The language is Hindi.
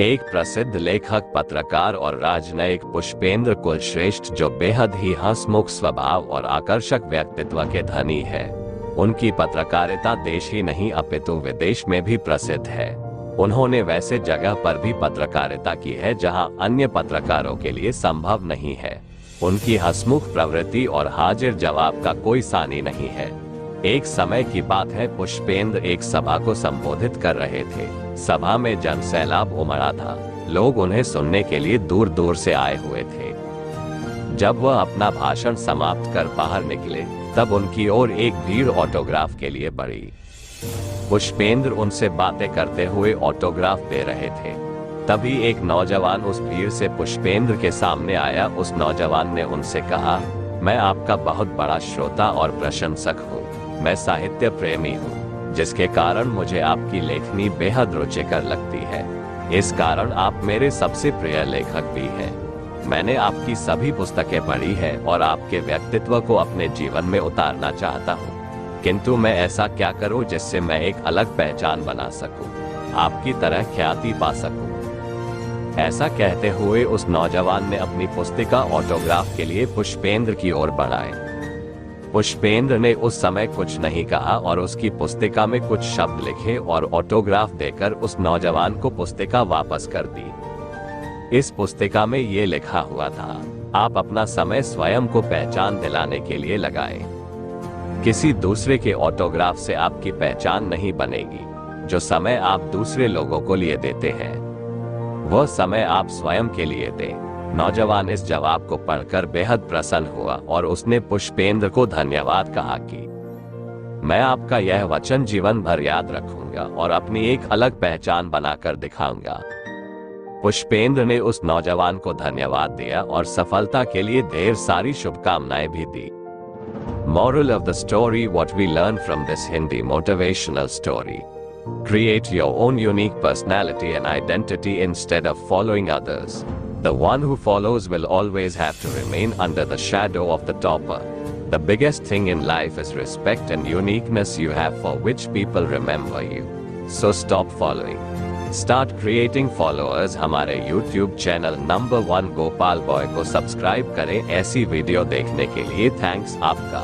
एक प्रसिद्ध लेखक, पत्रकार और राजनयिक पुष्पेंद्र कुलश्रेष्ठ, जो बेहद ही हंसमुख स्वभाव और आकर्षक व्यक्तित्व के धनी है। उनकी पत्रकारिता देश ही नहीं अपितु विदेश में भी प्रसिद्ध है। उन्होंने वैसे जगह पर भी पत्रकारिता की है जहां अन्य पत्रकारों के लिए संभव नहीं है। उनकी हंसमुख प्रवृत्ति और हाजिर जवाब का कोई सानी नहीं है। एक समय की बात है, पुष्पेंद्र एक सभा को संबोधित कर रहे थे। सभा में जनसैलाब उमड़ा था। लोग उन्हें सुनने के लिए दूर दूर से आए हुए थे। जब वह अपना भाषण समाप्त कर बाहर निकले, तब उनकी ओर एक भीड़ ऑटोग्राफ के लिए बढ़ी। पुष्पेंद्र उनसे बातें करते हुए ऑटोग्राफ दे रहे थे। तभी एक नौजवान उस भीड़ से पुष्पेंद्र के सामने आया। उस नौजवान ने उनसे कहा, मैं आपका बहुत बड़ा श्रोता और प्रशंसक हूँ। मैं साहित्य प्रेमी हूँ, जिसके कारण मुझे आपकी लेखनी बेहद रुचिकर लगती है। इस कारण आप मेरे सबसे प्रिय लेखक भी हैं। मैंने आपकी सभी पुस्तकें पढ़ी है और आपके व्यक्तित्व को अपने जीवन में उतारना चाहता हूँ, किंतु मैं ऐसा क्या करूँ जिससे मैं एक अलग पहचान बना सकूँ, आपकी तरह ख्याति पा सकूँ। ऐसा कहते हुए उस नौजवान ने अपनी पुस्तिका ऑटोग्राफ के लिए पुष्पेंद्र की ओर बढ़ाई। पुष्पेंद्र ने उस समय कुछ नहीं कहा और उसकी पुस्तिका में कुछ शब्द लिखे और ऑटोग्राफ देकर उस नौजवान को पुस्तिका वापस कर दी। इस पुस्तिका में ये लिखा हुआ था, आप अपना समय स्वयं को पहचान दिलाने के लिए लगाएं। किसी दूसरे के ऑटोग्राफ से आपकी पहचान नहीं बनेगी। जो समय आप दूसरे लोगों को लिए देते हैं, वह समय आप स्वयं के लिए दें। नौजवान इस जवाब को पढ़कर बेहद प्रसन्न हुआ और उसने पुष्पेंद्र को धन्यवाद कहा कि मैं आपका यह वचन जीवन भर याद रखूंगा और अपनी एक अलग पहचान बनाकर दिखाऊंगा। पुष्पेंद्र ने उस नौजवान को धन्यवाद दिया और सफलता के लिए ढेर सारी शुभकामनाएं भी दी। Moral of the story: what we learn from this Hindi motivational story. Create your own unique personality and identity instead of following others. The one who follows will always have to remain under the shadow of the topper. The biggest thing in life is respect and uniqueness you have, for which people remember you. So stop following. Start creating followers. हमारे YouTube channel number 1 Gopal boy को सब्सक्राइब करें। ऐसी वीडियो देखने के लिए थैंक्स आपका।